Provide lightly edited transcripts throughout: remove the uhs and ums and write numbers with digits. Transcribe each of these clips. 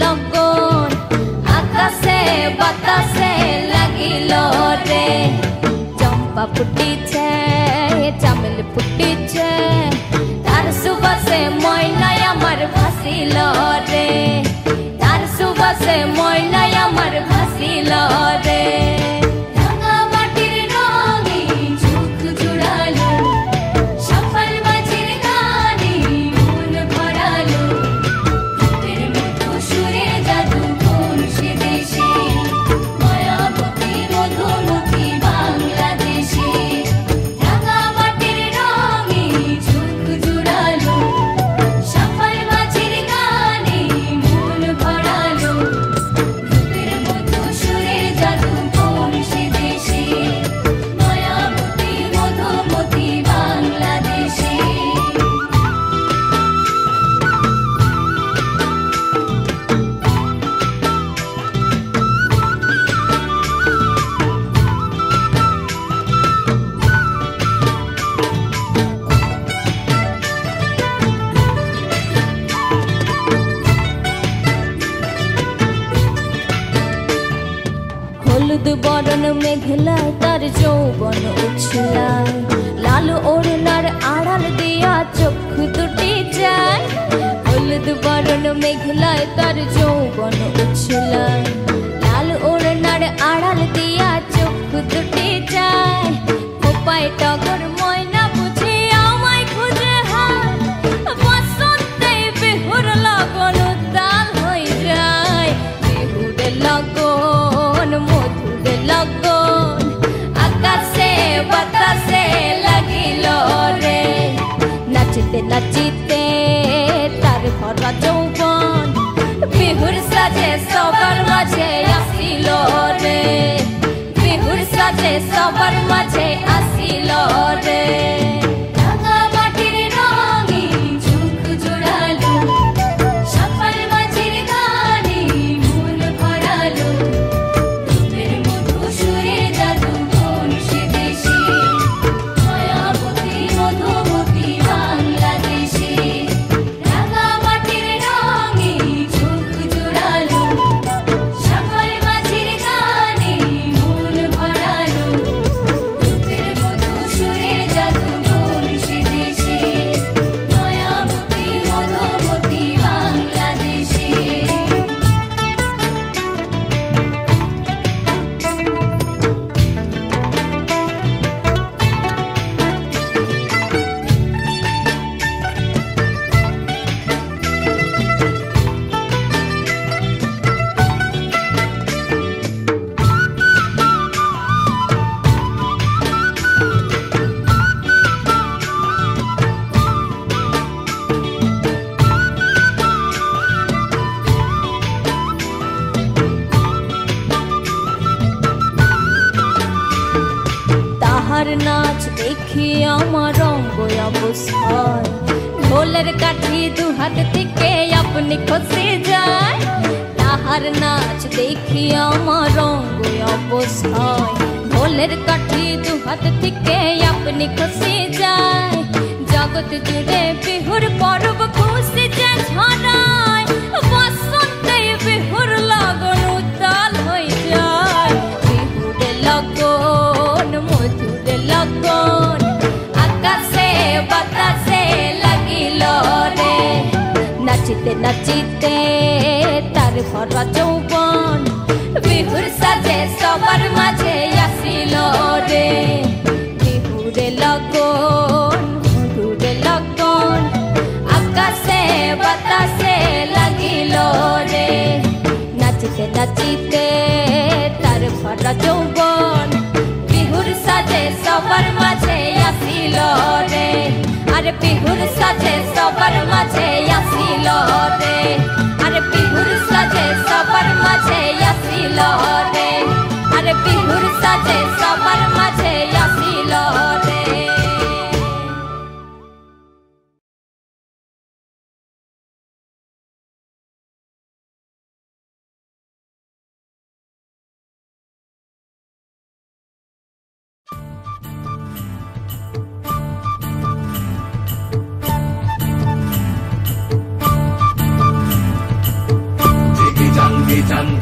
লগন আকাশে বাতাসে লাগিল রে চম্পা ফুটিছে চামেল ফুটিছে তার সুবাসে ময়নাই আমার ভাসিল রে তার সুবাসে ময়নাই আমার ভাসিল রে হলুদ বরণ মেঘলায় তার যৌবন উছলায় লাল ওড়নার আড়াল দিয়া চক্ষু দুটি যায় হলুদ বরণ মেঘলায় তার যৌবন উছলায় লাল ওড়নার আড়াল দিয়া চক্ষু দুটি যায় খোপায় টগর ময়না বুঝে আমায় খুঁজে হায় বসন্তে বিহুর লগন উত্তাল হয়ে যায় বিহুর লগন মধুর লগন আকাশে বাতাসে লাগিল রে নাচতে নাচিতে তার ভরা যৌবন বিহুর সাজে সবার মাঝে আসিল রে বিহুর সাজে সবার মাঝে আসিল রে নাচ দেখি আমার রঙ্গ অবস্থায় ঢোলের কাঠি দু হাত থেকে আপনি খসে যায় তাহার নাচ দেখি আমার রঙ্গ অবস্থায় ঢোলের কাঠি দু হাত থেকে আপনি খসে যায় জগৎ জুড়ে বিহুর পর্ব খুশি যে ছড়ায় বসন্তে বিহুর লগন উত্তাল হয়ে যায় বিহুর লগন মধুর লগন আকাশে বাতাসে লাগিল রে নাচিতে নাচিতে তার ভরা যৌবন বিহুর সাজে সবার মাঝে আসিল রে বিহুর লগন মধুর লগন আকাশে বাতাসে লাগিল রে নাচিতে নাচিতে তার ভরা যৌবন বিহুর সাজে সবার মাঝে আসিল রে আরে বিহুর সাজে সবার মাঝে আসিল রে আরে বিহুর সাজে সবার মাঝে আসিল রে আরে বিহুর সাজে সবার মাঝে আসিল রে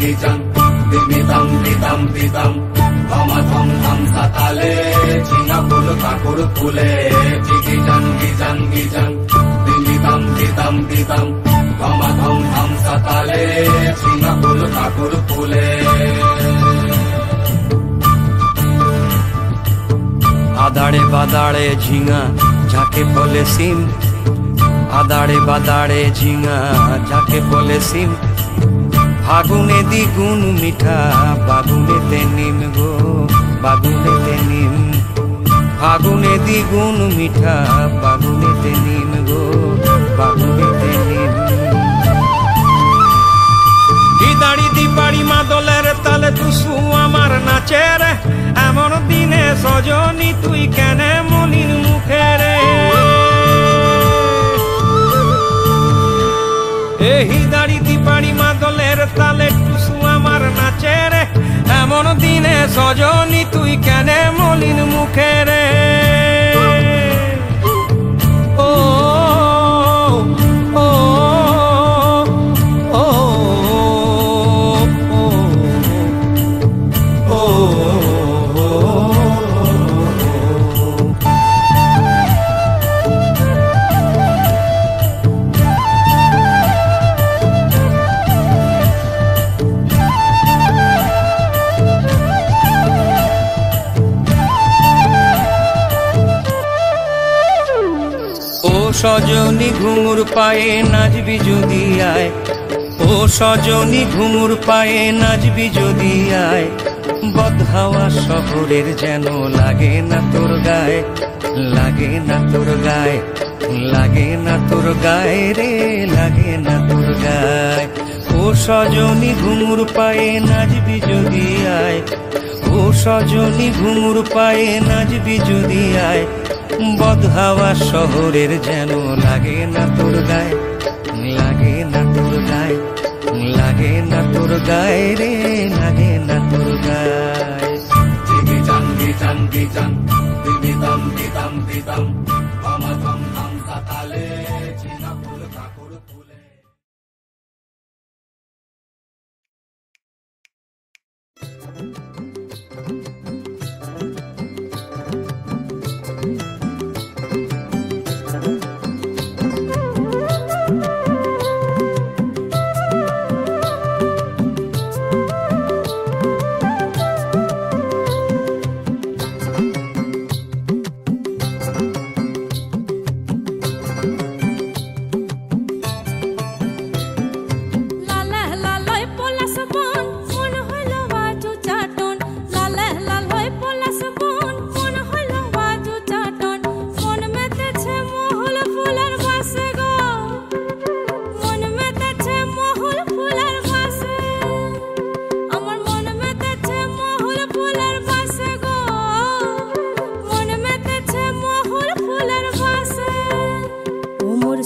gijang dimitam ditam ditam dhama dham dham satale china phul kakur phule gijang gijang gijang dimitam ditam ditam dhama dham dham satale china phul kakur phule আদাড়ে বাদাড়ে ঝিঙা যাকে বলে সিম আদাড়ে বাদাড়ে ঝিঙা যাকে বলে সিম ফাগুনে দ্বিগুণ মিঠা বাগুনেতে নিম গো বাগুনেতে নিম ফাগুনে দ্বিগুণ মিঠা বাগুনেতে নিম গো বাগুনেতে নিম দিদাড়ি দিবাড়ি মাদলের তালে টুসু আমার নাচে রে এমন দিনে সজনী তুই কেনে মলিন মুখে রে এই দাড়ি দিবাড়ি মাদলের তালে টুসু আমার নাচে রে এমন দিনে সজনী তুই কেনে মলিন মুখে রে ও ও সজনী ঘুঙুর পায়ে নাচবি যদি আয় ও সজনী ঘুঙুর পায়ে নাচবি যদি আয় বদহাওয়া শহরের যেন লাগে না তোর গায়ে লাগে না তোর গায়ে লাগে না তোর গায়ে রে লাগে না তোর গায়ে ও সজনী ঘুঙুর পায়ে নাচবি যদি আয় ও সজনী ঘুঙুর পায়ে নাচবি যদি আয় বদহাওয়া শহরের যেন লাগে না তোর গায়ে লাগে না তোর গায়ে লাগে না তোর গায়ে রে লাগে না তোর গায়ে gijang gijang gijang dimitam ditam ditam dhama dham dham satale china phul kakur phule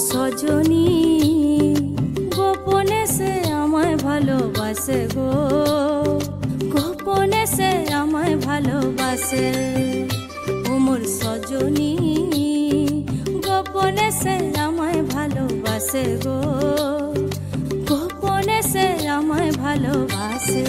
Sajani গোপনে সে আমায় ভালোবাসে গো গোপনে সে আমায় ভালোবাসে ও মোর সজনী গোপনে সে আমায় ভালোবাসে গো গোপনে সে আমায় ভালোবাসে